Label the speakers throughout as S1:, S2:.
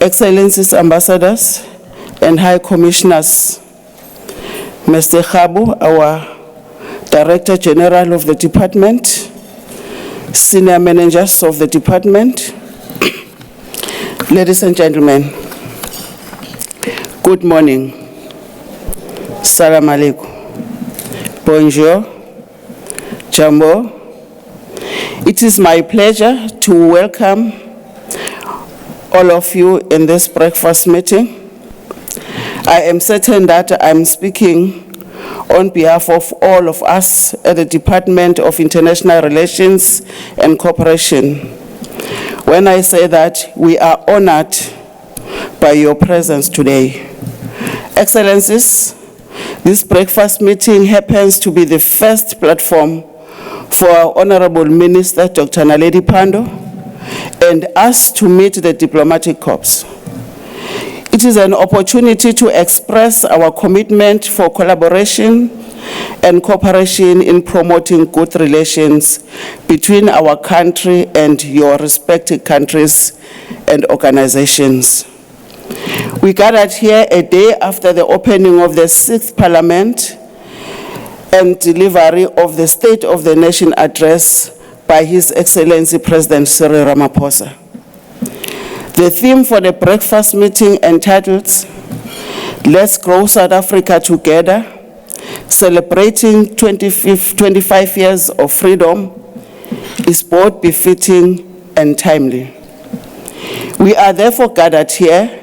S1: Excellencies, Ambassadors, and High Commissioners, Mr. Khabu, our Director General of the Department, Senior Managers of the Department, ladies and gentlemen, good morning. Salam alaikum. Bonjour. Jambo. It is my pleasure to welcome all of you in this breakfast meeting. I am certain that I'm speaking on behalf of all of us at the Department of International Relations and Cooperation when I say that we are honored by your presence today. Excellencies, this breakfast meeting happens to be the first platform for our Honorable Minister, Dr. Naledi Pandor, and us to meet the diplomatic corps. It is an opportunity to express our commitment for collaboration and cooperation in promoting good relations between our country and your respective countries and organizations. We gathered here a day after the opening of the 6th Parliament and delivery of the State of the Nation address by His Excellency President Cyril Ramaphosa. The theme for the breakfast meeting entitled, Let's Grow South Africa Together, celebrating 25 years of freedom, is both befitting and timely. We are therefore gathered here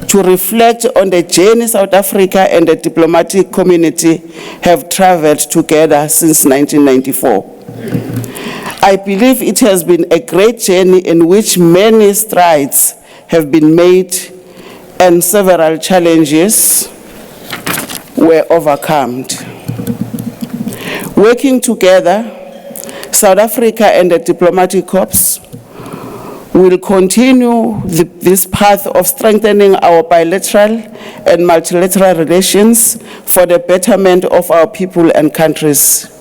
S1: to reflect on the journey South Africa and the diplomatic community have traveled together since 1994. I believe it has been a great journey in which many strides have been made and several challenges were overcome. Working together, South Africa and the diplomatic corps will continue this path of strengthening our bilateral and multilateral relations for the betterment of our people and countries.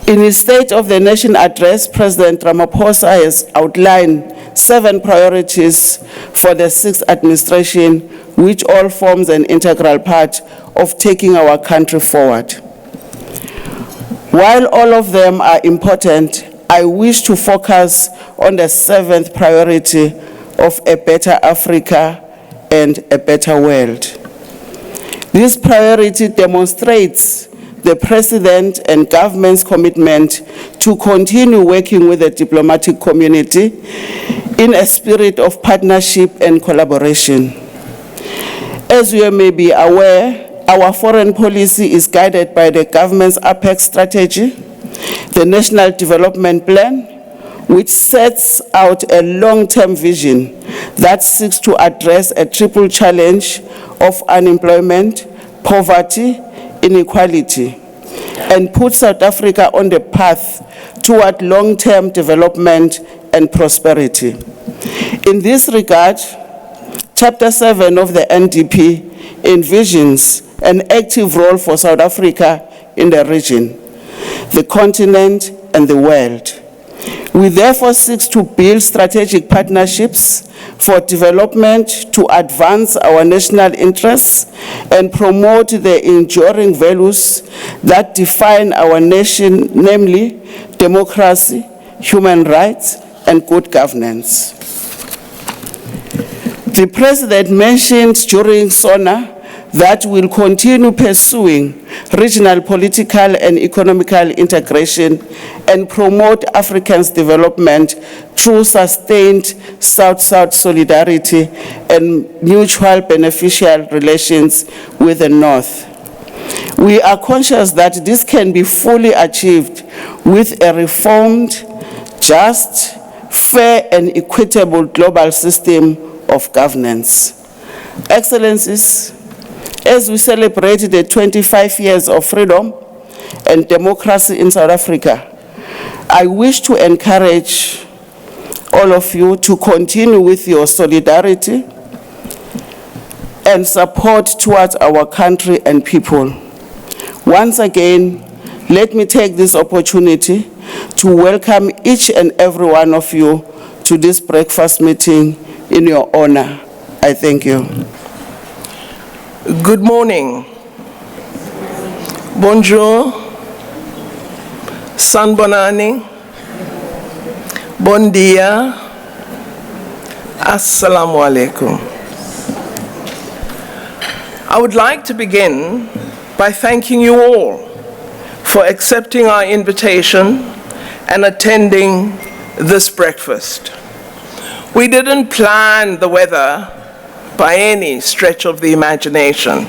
S1: In his State of the Nation address, President Ramaphosa has outlined 7 priorities for the 6th administration, which all forms an integral part of taking our country forward. While all of them are important, I wish to focus on the 7th priority of a better Africa and a better world. This priority demonstrates the President and government's commitment to continue working with the diplomatic community in a spirit of partnership and collaboration. As you may be aware, our foreign policy is guided by the government's APEC strategy, the National Development Plan, which sets out a long-term vision that seeks to address a triple challenge of unemployment, poverty, inequality, and put South Africa on the path toward long-term development and prosperity. In this regard, Chapter 7 of the NDP envisions an active role for South Africa in the region, the continent, and the world. We therefore seek to build strategic partnerships for development to advance our national interests and promote the enduring values that define our nation, namely democracy, human rights, and good governance. The President mentioned during SONA that will continue pursuing regional political and economical integration and promote Africa's development through sustained South-South solidarity and mutual beneficial relations with the North. We are conscious that this can be fully achieved with a reformed, just, fair, and equitable global system of governance. Excellencies, as we celebrate the 25 years of freedom and democracy in South Africa, I wish to encourage all of you to continue with your solidarity and support towards our country and people. Once again, let me take this opportunity to welcome each and every one of you to this breakfast meeting in your honor. I thank you.
S2: Good morning. Bonjour. San Bonani. Bon dia. Assalamu alaikum. I would like to begin by thanking you all for accepting our invitation and attending this breakfast. We didn't plan the weather by any stretch of the imagination,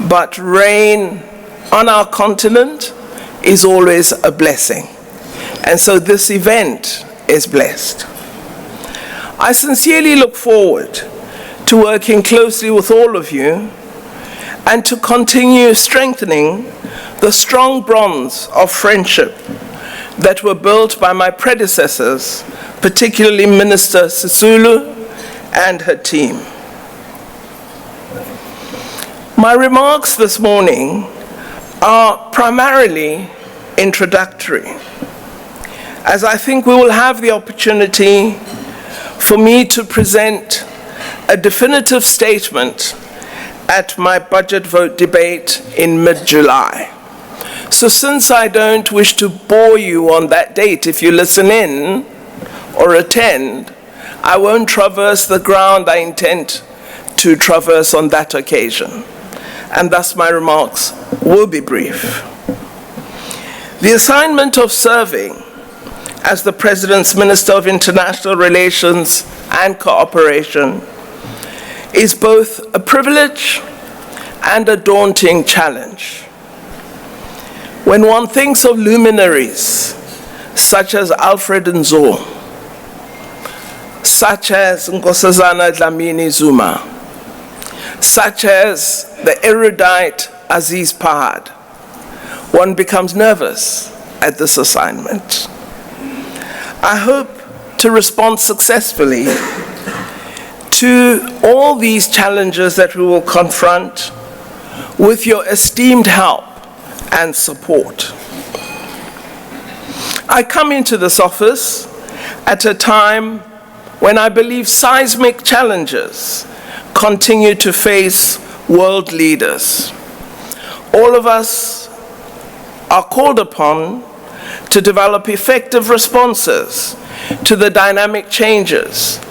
S2: but rain on our continent is always a blessing, and so this event is blessed. I sincerely look forward to working closely with all of you and to continue strengthening the strong bonds of friendship that were built by my predecessors, particularly Minister Sisulu and her team. My remarks this morning are primarily introductory, as I think we will have the opportunity for me to present a definitive statement at my budget vote debate in mid-July. So since I don't wish to bore you on that date, if you listen in or attend, I won't traverse the ground I intend to traverse on that occasion, and thus my remarks will be brief. The assignment of serving as the President's Minister of International Relations and Cooperation is both a privilege and a daunting challenge. When one thinks of luminaries such as Alfred Nzo, such as Nkosazana Dlamini Zuma, such as the erudite Aziz Pahad, one becomes nervous at this assignment. I hope to respond successfully to all these challenges that we will confront with your esteemed help and support. I come into this office at a time when I believe seismic challenges continue to face world leaders. All of us are called upon to develop effective responses to the dynamic changes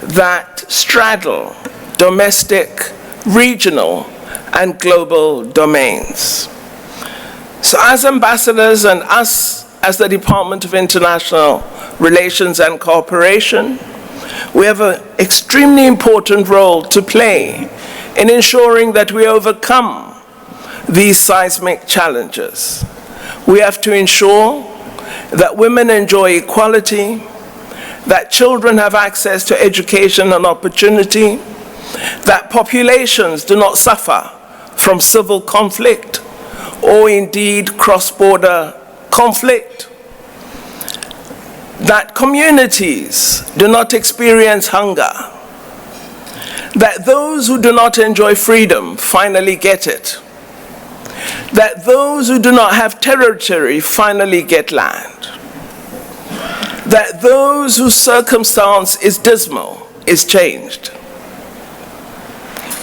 S2: that straddle domestic, regional, and global domains. So as ambassadors and us as the Department of International Relations and Cooperation, we have an extremely important role to play in ensuring that we overcome these seismic challenges. We have to ensure that women enjoy equality, that children have access to education and opportunity, that populations do not suffer from civil conflict or indeed cross-border conflict, that communities do not experience hunger, that those who do not enjoy freedom finally get it, that those who do not have territory finally get land, that those whose circumstance is dismal is changed.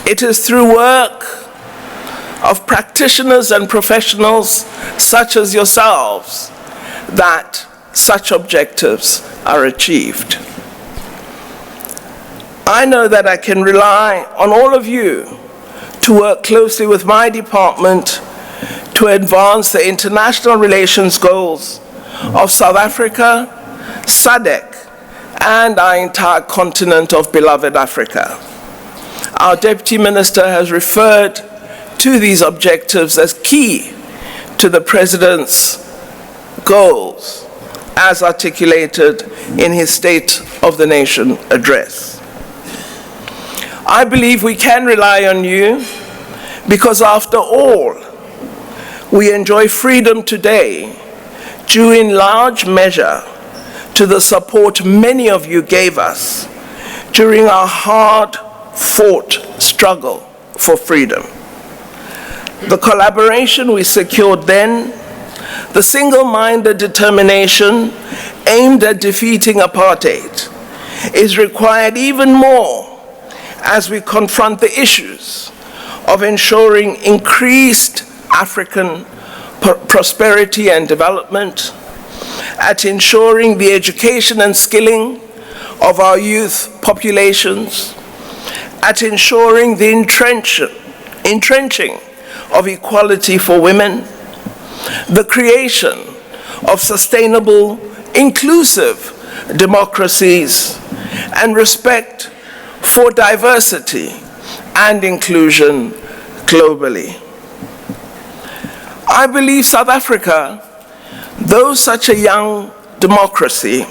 S2: It is through work of practitioners and professionals such as yourselves that such objectives are achieved. I know that I can rely on all of you to work closely with my department to advance the international relations goals of South Africa, SADC, and our entire continent of beloved Africa. Our Deputy Minister has referred to these objectives as key to the President's goals as articulated in his State of the Nation address. I believe we can rely on you because after all, we enjoy freedom today due in large measure to the support many of you gave us during our hard-fought struggle for freedom. The collaboration we secured then, the single-minded determination aimed at defeating apartheid, is required even more as we confront the issues of ensuring increased African prosperity and development, at ensuring the education and skilling of our youth populations, at ensuring the entrenching of equality for women, the creation of sustainable, inclusive democracies, and respect for diversity and inclusion globally. I believe South Africa, though such a young democracy,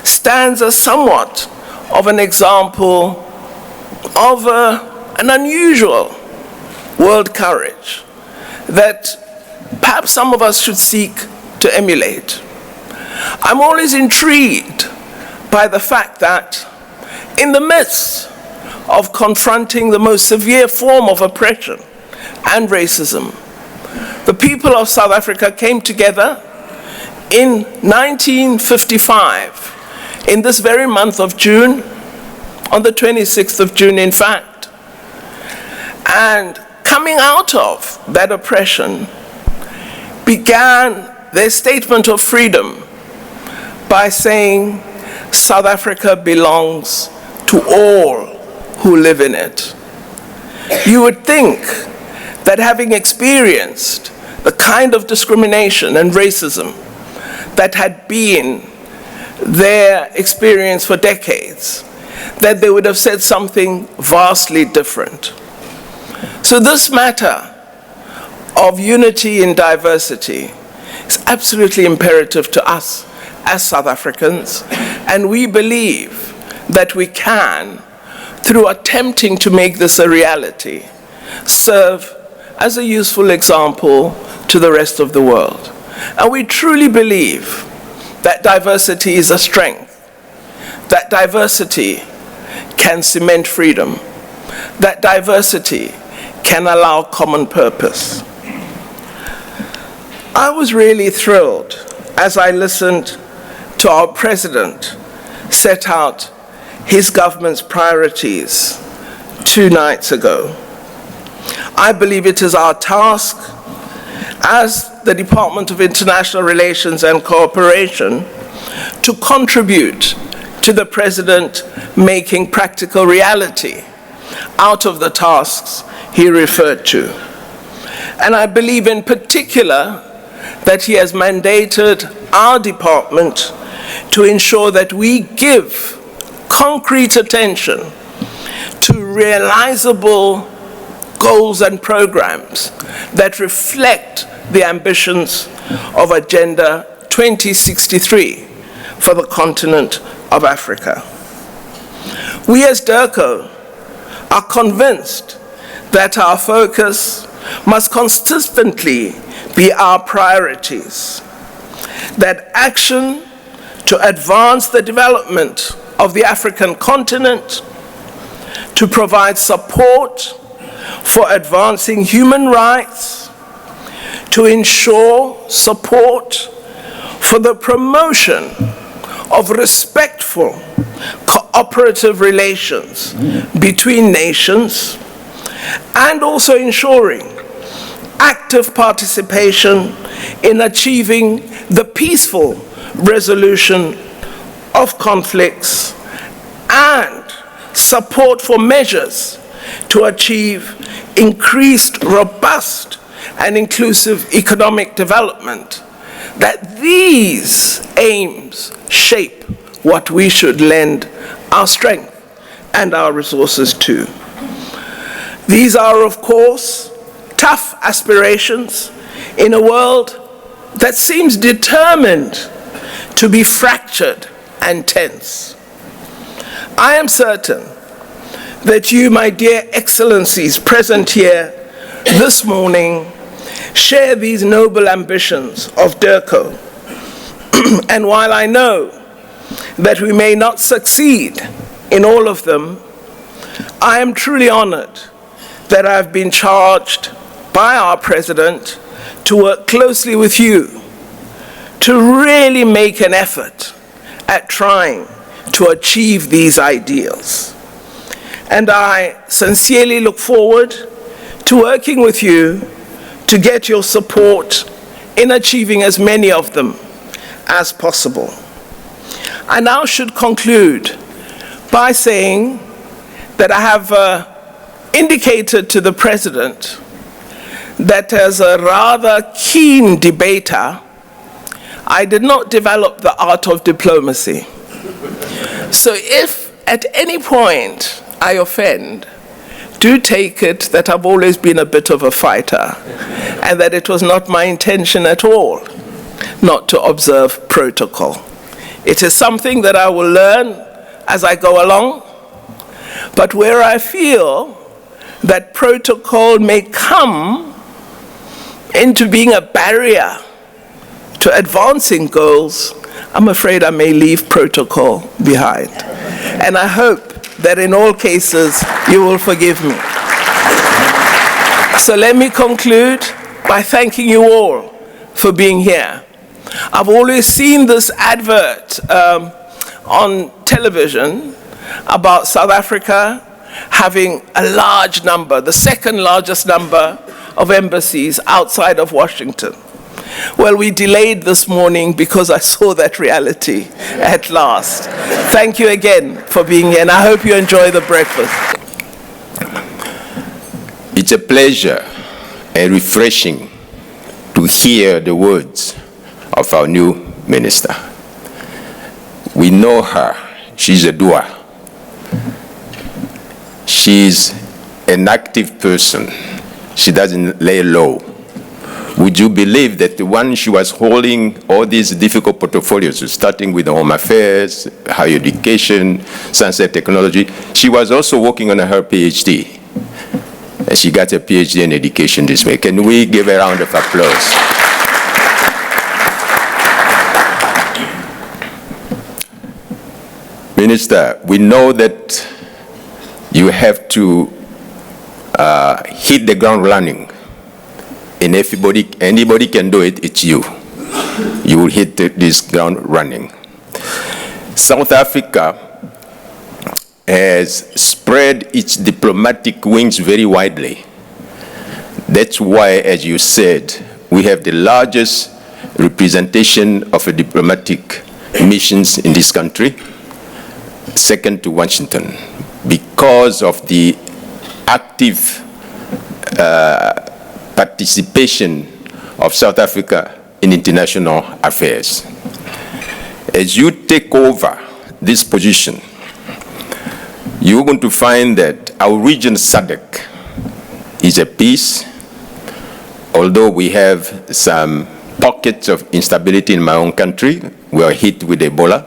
S2: stands as somewhat of an example of an unusual world courage that perhaps some of us should seek to emulate. I'm always intrigued by the fact that in the midst of confronting the most severe form of oppression and racism, the people of South Africa came together in 1955, in this very month of June, on the 26th of June, in fact, and coming out of that oppression, began their statement of freedom by saying, South Africa belongs to all who live in it. You would think that having experienced the kind of discrimination and racism that had been their experience for decades, that they would have said something vastly different. So this matter of unity in diversity is absolutely imperative to us as South Africans, and we believe that we can, through attempting to make this a reality, serve as a useful example to the rest of the world. And we truly believe that diversity is a strength, that diversity can cement freedom, that diversity can allow common purpose. I was really thrilled as I listened to our president set out his government's priorities 2 nights ago. I believe it is our task as the Department of International Relations and Cooperation to contribute to the President making practical reality out of the tasks he referred to. And I believe in particular that he has mandated our department to ensure that we give concrete attention to realizable goals and programs that reflect the ambitions of Agenda 2063 for the continent of Africa. We as DIRCO are convinced that our focus must consistently be our priorities, that action to advance the development of the African continent, to provide support for advancing human rights, to ensure support for the promotion of respectful cooperative relations between nations, and also ensuring active participation in achieving the peaceful resolution of conflicts and support for measures to achieve increased, robust, and inclusive economic development, that these aims shape what we should lend our strength and our resources to. These are, of course, tough aspirations in a world that seems determined to be fractured and tense. I am certain that you, my dear excellencies present here this morning, share these noble ambitions of DIRCO. And while I know that we may not succeed in all of them, I am truly honored that I've been charged by our president to work closely with you to really make an effort at trying to achieve these ideals. and I sincerely look forward to working with you to get your support in achieving as many of them as possible. I now should conclude by saying that I have indicated to the President that as a rather keen debater, I did not develop the art of diplomacy. So if at any point I offend, do take it that I've always been a bit of a fighter and that it was not my intention at all not to observe protocol. It is something that I will learn as I go along, but where I feel that protocol may come into being a barrier to advancing goals, I'm afraid I may leave protocol behind. And I hope that in all cases you will forgive me. So let me conclude by thanking you all for being here. I've always seen this advert on television about South Africa having a large number, the second largest number of embassies outside of Washington. Well, we delayed this morning because I saw that reality at last. Thank you again for being here, and I hope you enjoy the breakfast.
S3: It's a pleasure and refreshing to hear the words of our new minister. We know her. She's a doer. She's an active person. She doesn't lay low. Would you believe that when she was holding all these difficult portfolios, starting with Home Affairs, Higher Education, Science and Technology, she was also working on her PhD. And she got a PhD in education this way. Can we give a round of applause? Minister, we know that you have to hit the ground running. And anybody can do it, it's you. You will hit this ground running. South Africa has spread its diplomatic wings very widely. That's why, as you said, we have the largest representation of a diplomatic missions in this country, second to Washington, because of the active participation of South Africa in international affairs. As you take over this position, you're going to find that our region SADC is a peace, although we have some pockets of instability in my own country. We are hit with Ebola.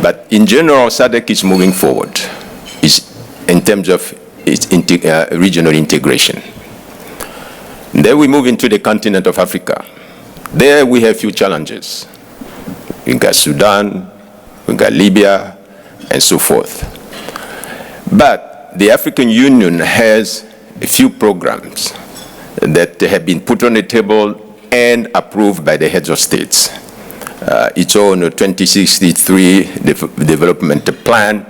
S3: But in general, SADC is moving forward in terms of its regional integration. Then we move into the continent of Africa. There we have few challenges. We've got Sudan, we've got Libya, and so forth. But the African Union has a few programs that have been put on the table and approved by the heads of states. Its own 2063 development plan,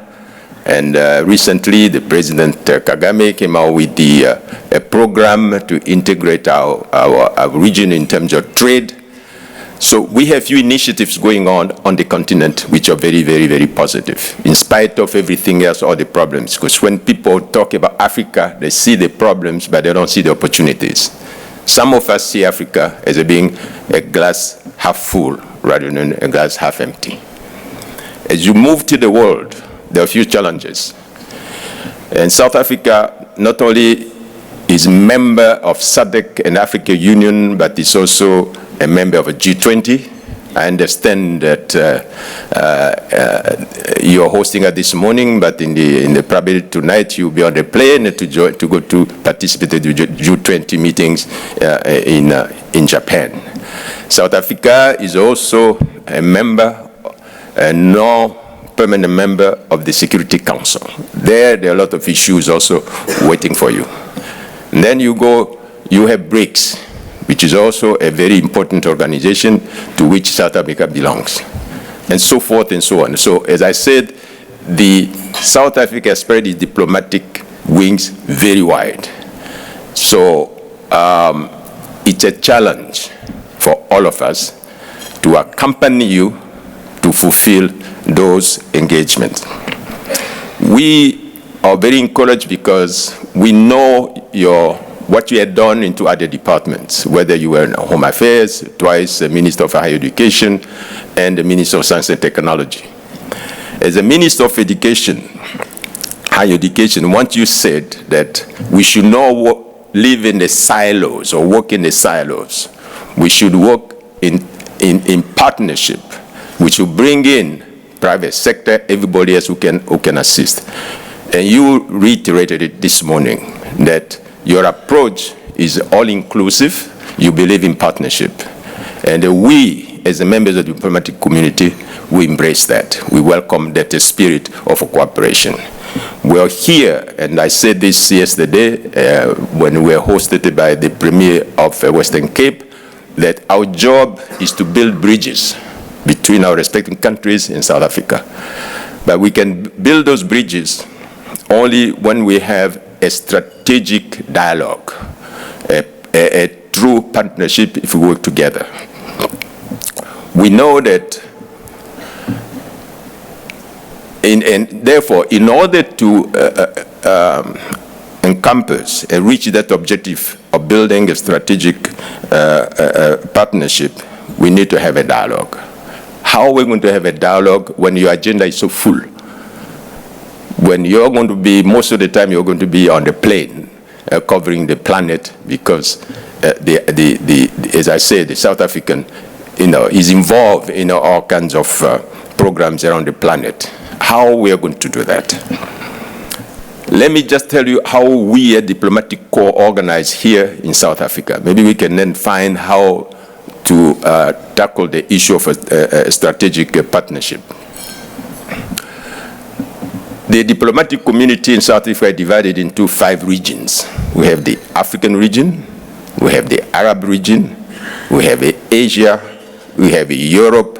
S3: and recently the President Kagame came out with a program to integrate our region in terms of trade. So we have few initiatives going on the continent which are very, very, very positive, in spite of everything else, all the problems. Because when people talk about Africa, they see the problems, but they don't see the opportunities. Some of us see Africa as being a glass half full rather than a glass half empty. As you move to the world, there are a few challenges. And South Africa not only is a member of SADC and African Union, but is also a member of a G20. I understand that you're hosting it this morning, but in the probably tonight you'll be on the plane to go to participate in the G20 meetings in Japan. South Africa is also a member, a non-permanent member of the Security Council. There are a lot of issues also waiting for you. And then you have BRICS, which is also a very important organization to which South Africa belongs, and so forth and so on. So, as I said, the South Africa spread its diplomatic wings very wide. So it's a challenge for all of us to accompany you to fulfill those engagements. We are very encouraged because we know what you had done into other departments, whether you were in Home Affairs, twice the Minister of Higher Education, and the Minister of Science and Technology. As a Minister of Education, Higher Education, once you said that we should not live in the silos or work in the silos. We should work in partnership. We should bring in private sector, everybody else who can assist. And you reiterated it this morning, that your approach is all-inclusive. You believe in partnership. And we, as the members of the diplomatic community, we embrace that. We welcome that spirit of cooperation. We're here, and I said this yesterday when we were hosted by the Premier of Western Cape, that our job is to build bridges between our respective countries in South Africa. But we can build those bridges only when we have a strategic dialogue, a true partnership if we work together. We know that, and therefore, in order to encompass and reach that objective of building a strategic partnership, we need to have a dialogue. How are we going to have a dialogue when your agenda is so full? When you're going to be, most of the time, you're going to be on the plane covering the planet because, as I said, the South African, is involved in all kinds of programs around the planet. How we are going to do that? Let me just tell you how we at Diplomatic Corps organize here in South Africa. Maybe we can then find how to tackle the issue of a strategic partnership. The diplomatic community in South Africa is divided into 5 regions. We have the African region, we have the Arab region, we have Asia, we have Europe,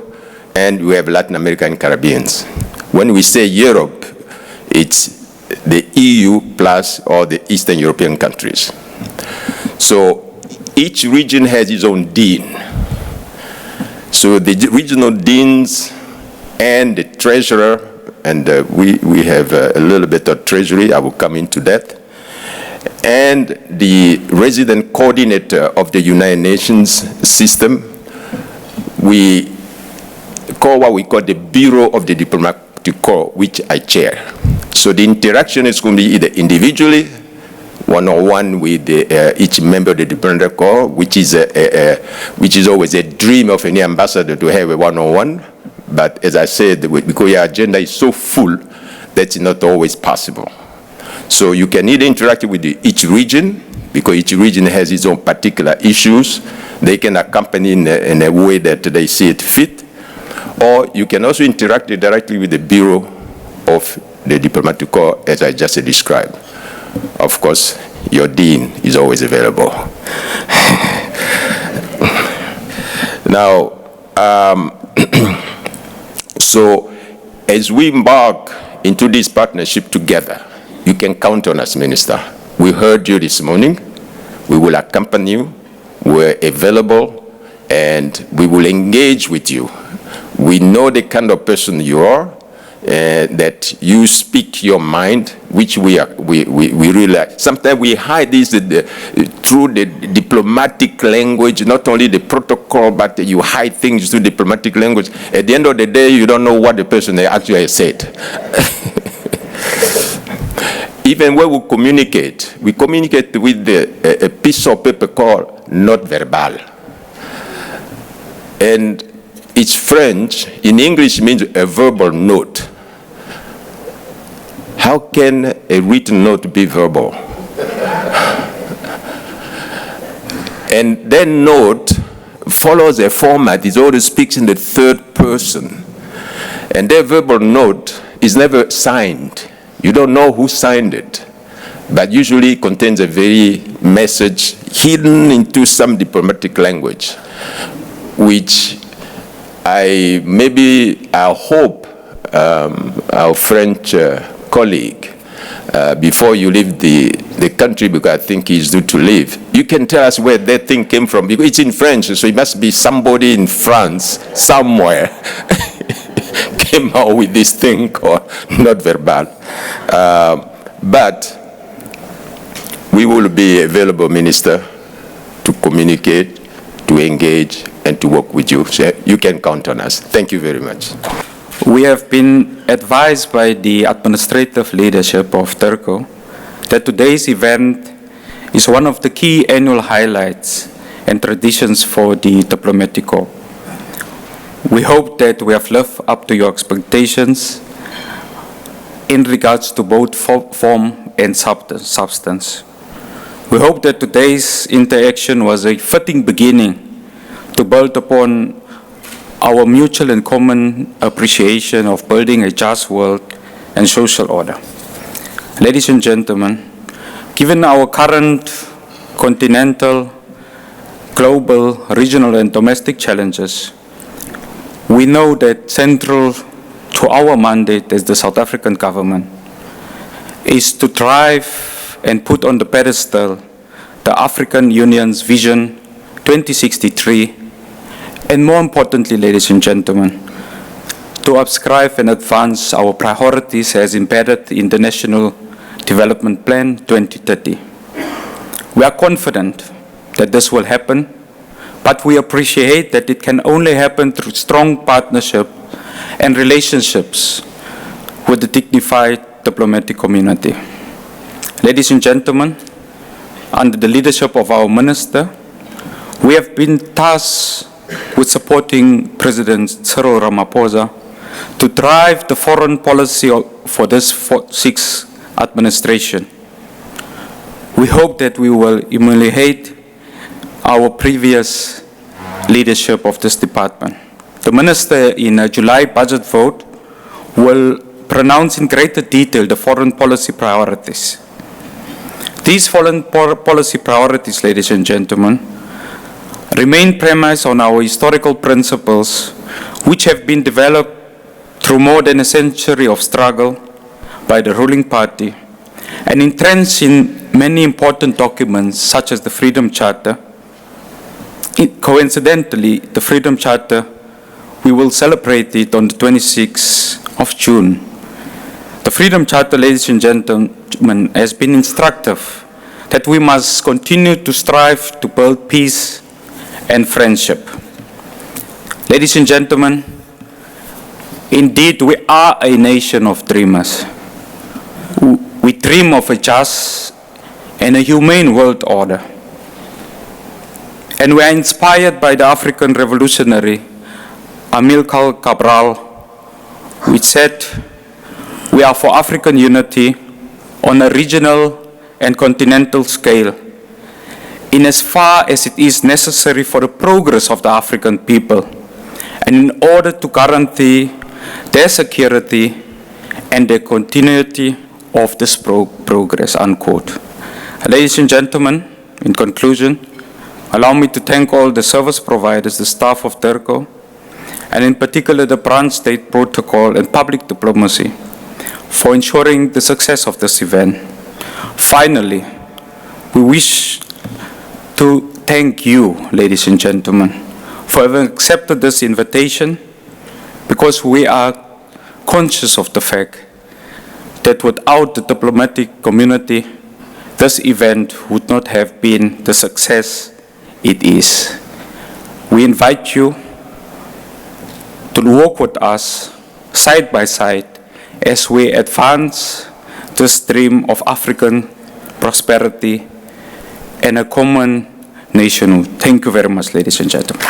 S3: and we have Latin America and Caribbeans. When we say Europe, it's the EU plus all the Eastern European countries. So each region has its own dean. So the regional deans and the treasurer, and we have a little bit of treasury, I will come into that, and the resident coordinator of the United Nations system, we call what we call the Bureau of the Diplomatic Corps, which I chair. So the interaction is going to be either individually, one-on-one with each member of the Diplomatic Corps, which is always a dream of any ambassador to have a one-on-one. But as I said, because your agenda is so full, that's not always possible. So you can either interact with each region, because each region has its own particular issues. They can accompany in a way that they see it fit. Or you can also interact directly with the Bureau of the Diplomatic Corps, as I just described. Of course, your dean is always available. Now, so as we embark into this partnership together, you can count on us, Minister. We heard you this morning. We will accompany you. We're available, and we will engage with you. We know the kind of person you are, that you speak your mind, which we really like. Sometimes we hide this through the diplomatic language, not only the protocol, but you hide things through diplomatic language. At the end of the day, you don't know what the person actually has said. Even when we communicate with a piece of paper called not verbal. And it's French. In English, it means a verbal note. How can a written note be verbal? And that note follows a format. It always speaks in the third person. And that verbal note is never signed. You don't know who signed it. But usually it contains a very message hidden into some diplomatic language, which I hope our French colleague, before you leave the country, because I think he's due to leave, you can tell us where that thing came from, because it's in French, so it must be somebody in France, somewhere, came out with this thing called not verbal. But we will be available, Minister, to communicate, to engage, and to work with you. So you can count on us. Thank you very much.
S4: We have been advised by the administrative leadership of Turco that today's event is one of the key annual highlights and traditions for the Diplomatic Corps. We hope that we have lived up to your expectations in regards to both form and substance. We hope that today's interaction was a fitting beginning to build upon our mutual and common appreciation of building a just world and social order. Ladies and gentlemen, given our current continental, global, regional, and domestic challenges, we know that central to our mandate as the South African government is to drive and put on the pedestal the African Union's Vision 2063, and more importantly, ladies and gentlemen, to upscribe and advance our priorities as embedded in the National Development Plan 2030. We are confident that this will happen, but we appreciate that it can only happen through strong partnership and relationships with the dignified diplomatic community. Ladies and gentlemen, under the leadership of our Minister, we have been tasked with supporting President Cyril Ramaphosa to drive the foreign policy for this sixth administration. We hope that we will emulate our previous leadership of this department. The Minister in a July budget vote will pronounce in greater detail the foreign policy priorities. These foreign policy priorities, ladies and gentlemen, remain premised on our historical principles, which have been developed through more than a century of struggle by the ruling party and entrenched in many important documents such as the Freedom Charter. Coincidentally, the Freedom Charter, we will celebrate it on the 26th of June. The Freedom Charter, ladies and gentlemen, has been instructive that we must continue to strive to build peace and friendship. Ladies and gentlemen, indeed we are a nation of dreamers. We dream of a just and a humane world order. And we are inspired by the African revolutionary Amilcar Cabral, which said, "We are for African unity on a regional and continental scale, in as far as it is necessary for the progress of the African people, and in order to guarantee their security and the continuity of this progress," unquote. Ladies and gentlemen, in conclusion, allow me to thank all the service providers, the staff of Turco, and in particular the branch state protocol and public diplomacy for ensuring the success of this event. Finally, we wish to thank you, ladies and gentlemen, for having accepted this invitation, because we are conscious of the fact that without the diplomatic community, this event would not have been the success it is. We invite you to walk with us side by side as we advance this dream of African prosperity and a common nationhood. Thank you very much, ladies and gentlemen.